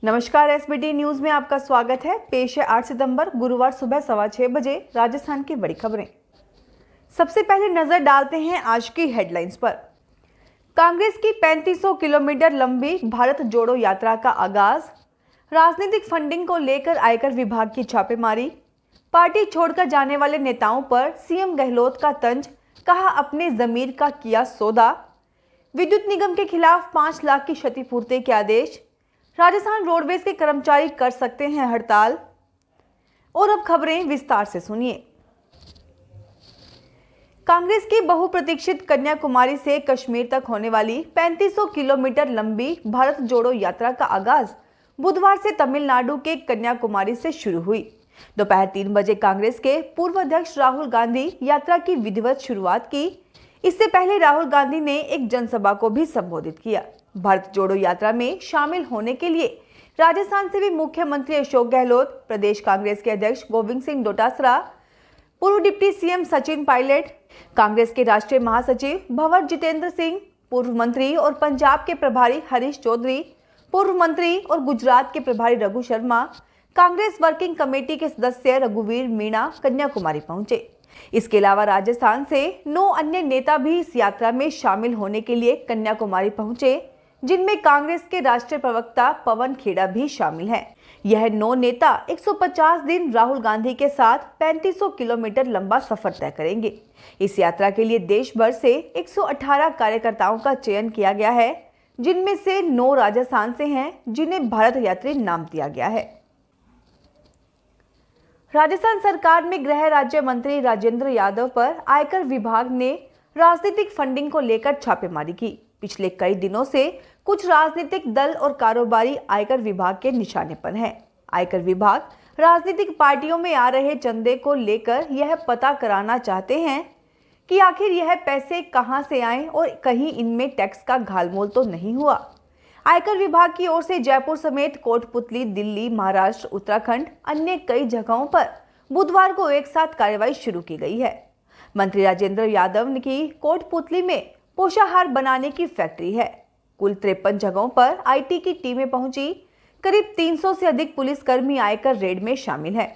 नमस्कार, SBT news में आपका स्वागत है। पेश है 8 सितंबर गुरुवार सुबह 6:15 बजे राजस्थान की बड़ी खबरें। सबसे पहले नजर डालते हैं आज की हेडलाइंस पर। कांग्रेस की 3500 किलोमीटर लंबी भारत जोड़ो यात्रा का आगाज, राजनीतिक फंडिंग को लेकर आयकर विभाग की छापेमारी, पार्टी छोड़कर जाने वाले नेताओं पर सीएम गहलोत का तंज, कहा अपने जमीर का किया सौदा, विद्युत निगम के खिलाफ 5 लाख की क्षतिपूर्ति के आदेश, राजस्थान रोडवेज के कर्मचारी कर सकते हैं हड़ताल। और अब खबरें विस्तार से सुनिए। कांग्रेस की बहुप्रतीक्षित कन्याकुमारी से कश्मीर तक होने वाली 3500 किलोमीटर लंबी भारत जोड़ो यात्रा का आगाज बुधवार से तमिलनाडु के कन्याकुमारी से शुरू हुई। दोपहर 3 बजे कांग्रेस के पूर्व अध्यक्ष राहुल गांधी यात्रा की विधिवत शुरुआत की। इससे पहले राहुल गांधी ने एक जनसभा को भी संबोधित किया। भारत जोड़ो यात्रा में शामिल होने के लिए राजस्थान से भी मुख्यमंत्री अशोक गहलोत, प्रदेश कांग्रेस के अध्यक्ष गोविंद सिंह डोटासरा, पूर्व डिप्टी सीएम सचिन पायलट, कांग्रेस के राष्ट्रीय महासचिव भंवर जितेंद्र सिंह, पूर्व मंत्री और पंजाब के प्रभारी हरीश चौधरी, पूर्व मंत्री और गुजरात के प्रभारी रघु शर्मा, कांग्रेस वर्किंग कमेटी के सदस्य रघुवीर मीणा कन्याकुमारी पहुंचे। इसके अलावा राजस्थान से 9 अन्य नेता भी इस यात्रा में शामिल होने के लिए कन्याकुमारी पहुंचे, जिनमें कांग्रेस के राष्ट्रीय प्रवक्ता पवन खेड़ा भी शामिल हैं। यह 9 नेता 150 दिन राहुल गांधी के साथ 3500 किलोमीटर लंबा सफर तय करेंगे। इस यात्रा के लिए देश भर से 118 कार्यकर्ताओं का चयन किया गया है, जिनमें से 9 राजस्थान से हैं, जिन्हें भारत यात्री नाम दिया गया है। राजस्थान सरकार में गृह राज्य मंत्री राजेंद्र यादव पर आयकर विभाग ने राजनीतिक फंडिंग को लेकर छापेमारी की। पिछले कई दिनों से कुछ राजनीतिक दल और कारोबारी आयकर विभाग के निशाने पर हैं। आयकर विभाग राजनीतिक पार्टियों में आ रहे चंदे को लेकर यह पता कराना चाहते हैं कि आखिर यह पैसे कहां से आए और कहीं इनमें टैक्स का घालमोल तो नहीं हुआ। आयकर विभाग की ओर से जयपुर समेत कोटपुतली, दिल्ली, महाराष्ट्र, उत्तराखंड, अन्य कई जगहों पर बुधवार को एक साथ कार्रवाई शुरू की गई है। मंत्री राजेंद्र यादव की कोटपुतली में पोषाहार बनाने की फैक्ट्री है। कुल 53 जगहों पर आईटी की टीमें पहुंची। करीब 300 से अधिक पुलिसकर्मी आयकर रेड में शामिल हैं।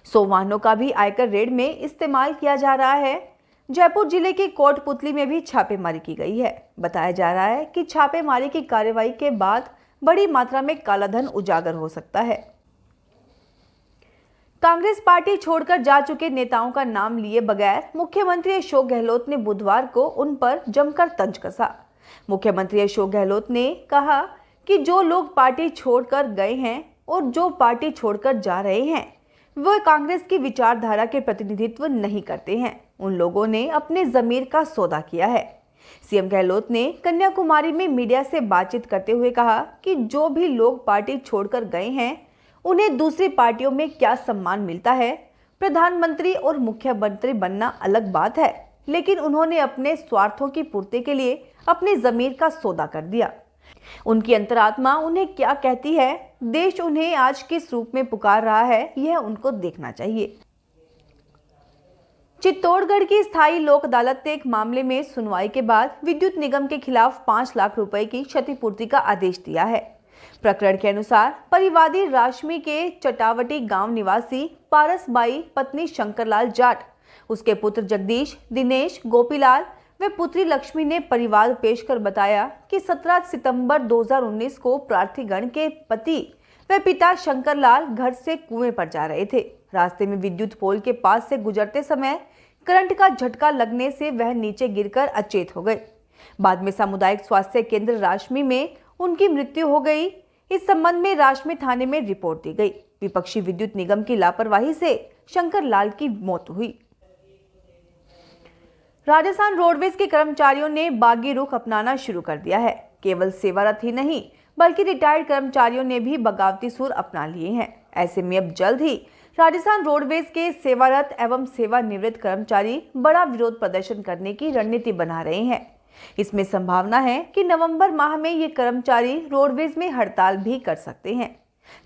100 वाहनों का भी आयकर रेड में इस्तेमाल किया जा रहा है। जयपुर जिले के कोटपुतली में भी छापेमारी की गई है। बताया जा रहा है कि छापेमारी की कार्रवाई के बाद बड़ी मात्रा में कालाधन उजागर हो सकता है। कांग्रेस पार्टी छोड़कर जा चुके नेताओं का नाम लिए बगैर मुख्यमंत्री अशोक गहलोत ने बुधवार को उन पर जमकर तंज कसा। मुख्यमंत्री अशोक गहलोत ने कहा कि जो लोग पार्टी छोड़कर गए हैं और जो पार्टी छोड़कर जा रहे हैं, वह कांग्रेस की विचारधारा के प्रतिनिधित्व नहीं करते हैं। उन लोगों ने अपने जमीर का सौदा किया है। सीएम गहलोत ने कन्याकुमारी में मीडिया से बातचीत करते हुए कहा कि जो भी लोग पार्टी छोड़कर गए हैं, उन्हें दूसरी पार्टियों में क्या सम्मान मिलता है। प्रधानमंत्री और मुख्यमंत्री बनना अलग बात है, लेकिन उन्होंने अपने स्वार्थों की पूर्ति के लिए अपने जमीर का सौदा कर दिया। उनकी अंतरात्मा उन्हें क्या कहती है, देश उन्हें आज किस रूप में पुकार रहा है, यह उनको देखना चाहिए। चित्तौड़गढ़ की स्थायी लोक अदालत ने एक मामले में सुनवाई के बाद विद्युत निगम के खिलाफ 5 लाख रुपए की क्षतिपूर्ति का आदेश दिया है। प्रकरण के अनुसार परिवादी राशमी के चटावटी गांव निवासी पारसबाई पत्नी शंकरलाल जाट, उसके पुत्र जगदीश, दिनेश, गोपीलाल व पुत्री लक्ष्मी ने परिवाद पेश कर बताया कि 17 सितंबर 2019 को प्रार्थीगण के पति व पिता शंकरलाल घर से कुएं पर जा रहे थे। रास्ते में विद्युत पोल के पास से गुजरते समय करंट का झटका लगने से वह नीचे गिरकर अचेत हो गए। बाद में सामुदायिक स्वास्थ्य केंद्र राशमी में उनकी मृत्यु हो गई। इस संबंध में राशमी थाने में रिपोर्ट दी गई। विपक्षी विद्युत निगम की लापरवाही से शंकरलाल की मौत हुई। राजस्थान रोडवेज के कर्मचारियों ने बागी रुख अपनाना शुरू कर दिया है। केवल सेवारत ही नहीं, बल्कि रिटायर्ड कर्मचारियों ने भी बगावती सुर अपना लिए हैं। ऐसे में अब जल्द ही राजस्थान रोडवेज के सेवारत एवं सेवानिवृत्त कर्मचारी बड़ा विरोध प्रदर्शन करने की रणनीति बना रहे हैं। इसमें संभावना है कि नवंबर माह में ये कर्मचारी रोडवेज में हड़ताल भी कर सकते हैं।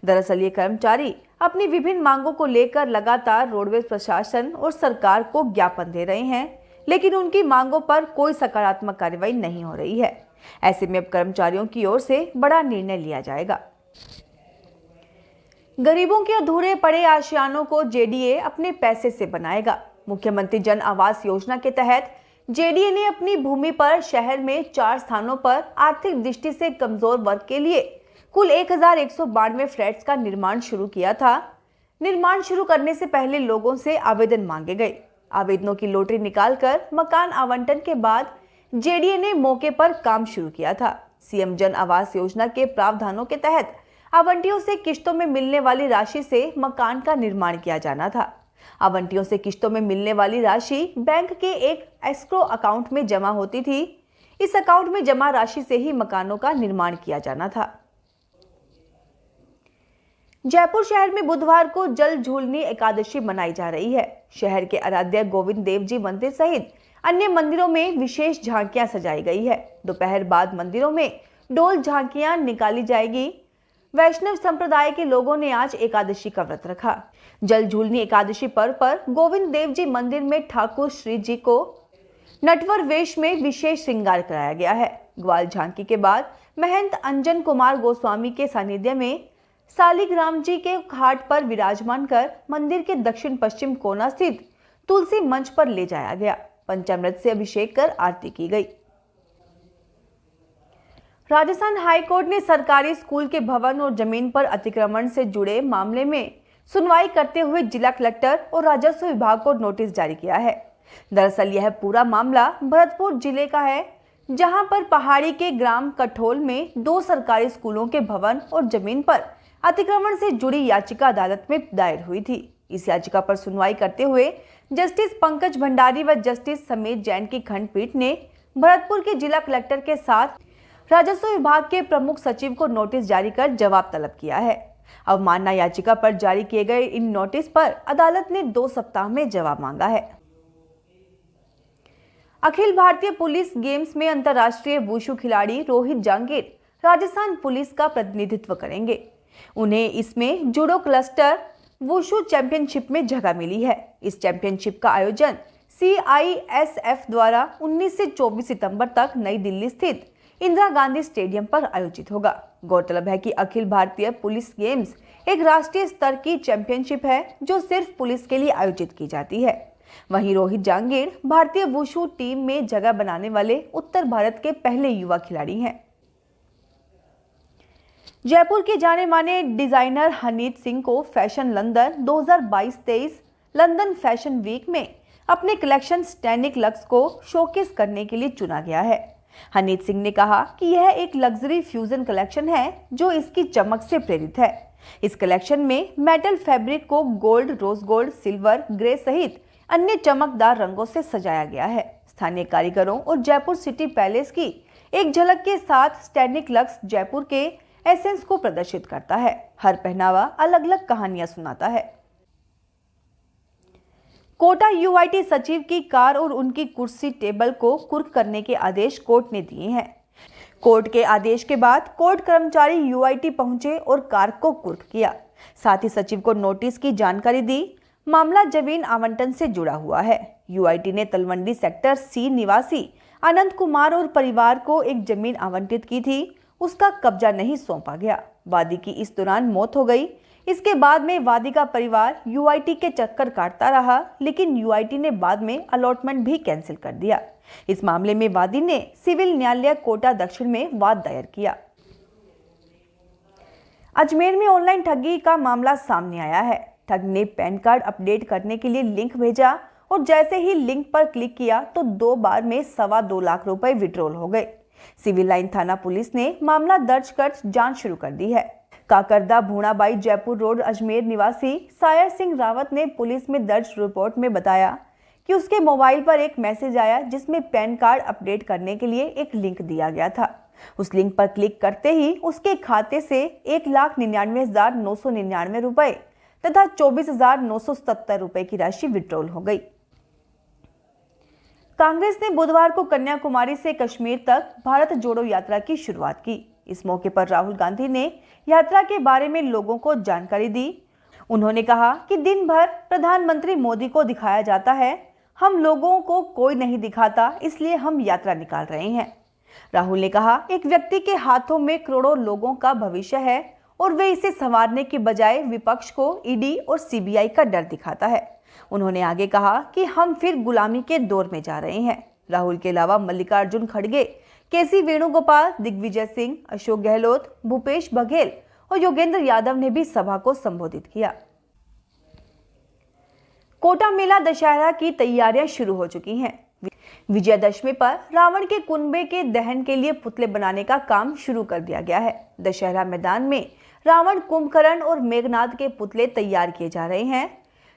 दरअसल ये कर्मचारी अपनी विभिन्न मांगों को लेकर लगातार रोडवेज प्रशासन और सरकार को ज्ञापन दे रहे हैं, लेकिन उनकी मांगों पर कोई सकारात्मक कार्रवाई नहीं हो रही है। ऐसे में अब कर्मचारियों की ओर से बड़ा निर्णय लिया जाएगा। गरीबों के अधूरे पड़े आशियानों को जेडीए अपने पैसे से बनाएगा। मुख्यमंत्री जन आवास योजना के तहत जेडीए ने अपनी भूमि पर शहर में 4 स्थानों पर आर्थिक दृष्टि से कमजोर वर्ग के लिए कुल 1192 फ्लैट्स का निर्माण शुरू किया था। निर्माण शुरू करने से पहले लोगों से आवेदन मांगे गए। आवेदनों की लॉटरी निकालकर मकान आवंटन के बाद जेडीए ने मौके पर काम शुरू किया था। सीएम जन आवास योजना के प्रावधानों के तहत आवंटियों से किश्तों में मिलने वाली राशि से मकान का निर्माण किया जाना था। आवंटियों से किश्तों में मिलने वाली राशि बैंक के एक एस्क्रो अकाउंट में जमा होती थी। इस अकाउंट में जमा राशि से ही मकानों का निर्माण किया जाना था। जयपुर शहर में बुधवार को जल झूलनी एकादशी मनाई जा रही है। शहर के आराध्य गोविंद देव जी मंदिर सहित अन्य मंदिरों में विशेष झांकियां सजाई गई है। दोपहर बाद मंदिरों में डोल झांकियां निकाली जाएगी। वैष्णव संप्रदाय के लोगों ने आज एकादशी का व्रत रखा। जल झूलनी एकादशी पर्व पर गोविंद देव जी मंदिर में ठाकुर श्री जी को नटवर वेश में विशेष श्रृंगार कराया गया है। ग्वाल झांकी के बाद महंत अंजन कुमार गोस्वामी के सानिध्य में सालिग्राम जी के घाट पर विराजमान कर मंदिर के दक्षिण पश्चिम कोना स्थित तुलसी मंच पर ले जाया गया। पंचामृत से अभिषेक कर आरती की गई। राजस्थान हाईकोर्ट ने सरकारी स्कूल के भवन और जमीन पर अतिक्रमण से जुड़े मामले में सुनवाई करते हुए जिला कलेक्टर और राजस्व विभाग को नोटिस जारी किया है। दरअसल यह पूरा मामला भरतपुर जिले का है, जहां पर पहाड़ी के ग्राम कठोल में 2 सरकारी स्कूलों के भवन और जमीन पर अतिक्रमण से जुड़ी याचिका अदालत में दायर हुई थी। इस याचिका पर सुनवाई करते हुए जस्टिस पंकज भंडारी व जस्टिस समीर जैन की खंडपीठ ने भरतपुर के जिला कलेक्टर के साथ राजस्व विभाग के प्रमुख सचिव को नोटिस जारी कर जवाब तलब किया है। अवमानना याचिका पर जारी किए गए इन नोटिस पर अदालत ने 2 सप्ताह में जवाब मांगा है। अखिल भारतीय पुलिस गेम्स में अंतर्राष्ट्रीय वुशु खिलाड़ी रोहित जांगीर राजस्थान पुलिस का प्रतिनिधित्व करेंगे। उन्हें इसमें जूडो क्लस्टर वुशु चैंपियनशिप में जगह मिली है। इस चैंपियनशिप का आयोजन CISF द्वारा 19 से 24 सितंबर तक नई दिल्ली स्थित इंदिरा गांधी स्टेडियम पर आयोजित होगा। गौरतलब है कि अखिल भारतीय पुलिस गेम्स एक राष्ट्रीय स्तर की चैंपियनशिप है जो सिर्फ पुलिस के लिए आयोजित की जाती है। वहीं रोहित जांगीर भारतीय वुशु टीम में जगह बनाने वाले उत्तर भारत के पहले युवा खिलाड़ी हैं। जयपुर के जाने माने डिजाइनर हनीत सिंह को fashion London 2022-23 London fashion week में अपने कलेक्शन स्टैनिक लक्स को शोकेस करने के लिए चुना गया है। हनीत सिंह ने कहा कि यह एक लग्जरी फ्यूजन कलेक्शन है जो इसकी चमक से प्रेरित है। इस कलेक्शन में मेटल फैब्रिक को gold, rose gold, silver, grey सहित अन्य चमकदार रंगों से सजाया गया है। स्थानीय कारीगरों और जयपुर सिटी पैलेस की एक झलक के साथ स्टैनिक लक्स जयपुर के एसेंस को प्रदर्शित करता है। हर पहनावा अलग अलग कहानियां सुनाता है। कोटा यूआईटी सचिव की कार और उनकी कुर्सी टेबल को कुर्क करने के आदेश कोर्ट ने दिए हैं। कोर्ट के आदेश के बाद कोर्ट कर्मचारी यूआईटी पहुंचे और कार को कुर्क किया। साथ ही सचिव को नोटिस की जानकारी दी। मामला जमीन आवंटन से जुड़ा हुआ है। यूआईटी ने तलवंडी सेक्टर C निवासी अनंत कुमार और परिवार को एक जमीन आवंटित की थी। उसका कब्जा नहीं सौंपा गया। वादी की इस दौरान मौत हो गई। इसके बाद में वादी का परिवार यूआईटी के चक्कर काटता रहा, लेकिन यूआईटी ने बाद में अलॉटमेंट भी कैंसिल कर दिया। इस मामले में वादी ने सिविल न्यायालय कोटा दक्षिण में वाद दायर किया। अजमेर में ऑनलाइन ठगी का मामला सामने आया है। ठग ने पैन कार्ड अपडेट करने के लिए लिंक भेजा और जैसे ही लिंक पर क्लिक किया तो 2 बार में 2.25 लाख रुपए विड्रॉल हो गए। सिविल लाइन थाना पुलिस ने मामला दर्ज कर जांच शुरू कर दी है। काकरदा भूणाबाई जयपुर रोड अजमेर निवासी सायर सिंह रावत ने पुलिस में दर्ज रिपोर्ट में बताया कि उसके मोबाइल पर एक मैसेज आया जिसमें पैन कार्ड अपडेट करने के लिए एक लिंक दिया गया था। उस लिंक पर क्लिक करते ही उसके खाते से 1,99,999 रुपए तथा 24,977 रुपए की राशि विड्रॉल हो गई। कांग्रेस ने बुधवार को कन्याकुमारी से कश्मीर तक भारत जोड़ो यात्रा की शुरुआत की। इस मौके पर राहुल गांधी ने यात्रा के बारे में लोगों को जानकारी दी। उन्होंने कहा कि दिन भर प्रधानमंत्री मोदी को दिखाया जाता है, हम लोगों को कोई नहीं दिखाता, इसलिए हम यात्रा निकाल रहे हैं। राहुल ने कहा, एक व्यक्ति के हाथों में करोड़ों लोगों का भविष्य है और वे इसे संवारने के बजाय विपक्ष को ईडी और सीबीआई का डर दिखाता है। उन्होंने आगे कहा कि हम फिर गुलामी के दौर में जा रहे हैं। राहुल के अलावा मल्लिकार्जुन खड़गे, केसी वेणुगोपाल, दिग्विजय सिंह, अशोक गहलोत, भूपेश बघेल और योगेंद्र यादव ने भी सभा को संबोधित किया। कोटा मेला दशहरा की तैयारियां शुरू हो चुकी हैं। विजयदशमी पर रावण के कुंभे के दहन के लिए पुतले बनाने का काम शुरू कर दिया गया है। दशहरा मैदान में रावण, कुंभकर्ण और मेघनाद के पुतले तैयार किए जा रहे हैं।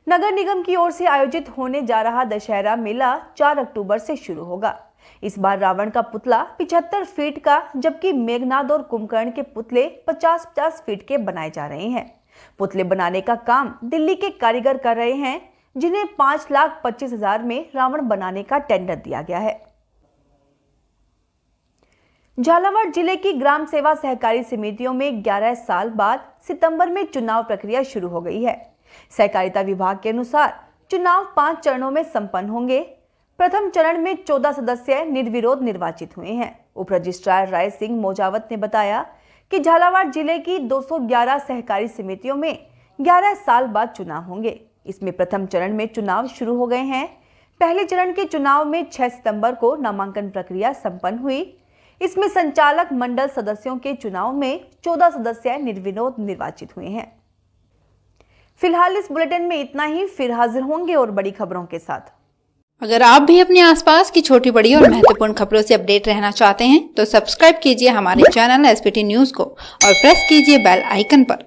नगर निगम की ओर से आयोजित होने जा रहा दशहरा मेला 4 अक्टूबर से शुरू होगा। इस बार रावण का पुतला 75 फीट का, जबकि मेघनाद और कुंभकर्ण के पुतले 50-50 फीट के बनाए जा रहे हैं। पुतले बनाने का काम दिल्ली के कारीगर कर रहे हैं, जिन्हें 5,25,000 में रावण बनाने का टेंडर दिया गया है। झालावाड़ जिले की ग्राम सेवा सहकारी समितियों में 11 साल बाद सितंबर में चुनाव प्रक्रिया शुरू हो गई है। सहकारिता विभाग के अनुसार चुनाव 5 चरणों में संपन्न होंगे। प्रथम चरण में 14 सदस्य निर्विरोध निर्वाचित हुए हैं। उप रजिस्ट्रार राय सिंह मोजावत ने बताया कि झालावाड़ जिले की 211 सहकारी समितियों में 11 साल बाद चुनाव होंगे। इसमें प्रथम चरण में चुनाव शुरू हो गए हैं। पहले चरण के चुनाव में 6 सितंबर को नामांकन प्रक्रिया संपन्न हुई। इसमें संचालक मंडल सदस्यों के चुनाव में 14 सदस्य निर्विरोध निर्वाचित हुए हैं। फिलहाल इस बुलेटिन में इतना ही। फिर हाजिर होंगे और बड़ी खबरों के साथ। अगर आप भी अपने आसपास की छोटी बड़ी और महत्वपूर्ण खबरों से अपडेट रहना चाहते हैं तो सब्सक्राइब कीजिए हमारे चैनल एसपीटी न्यूज को और प्रेस कीजिए बेल आइकन पर।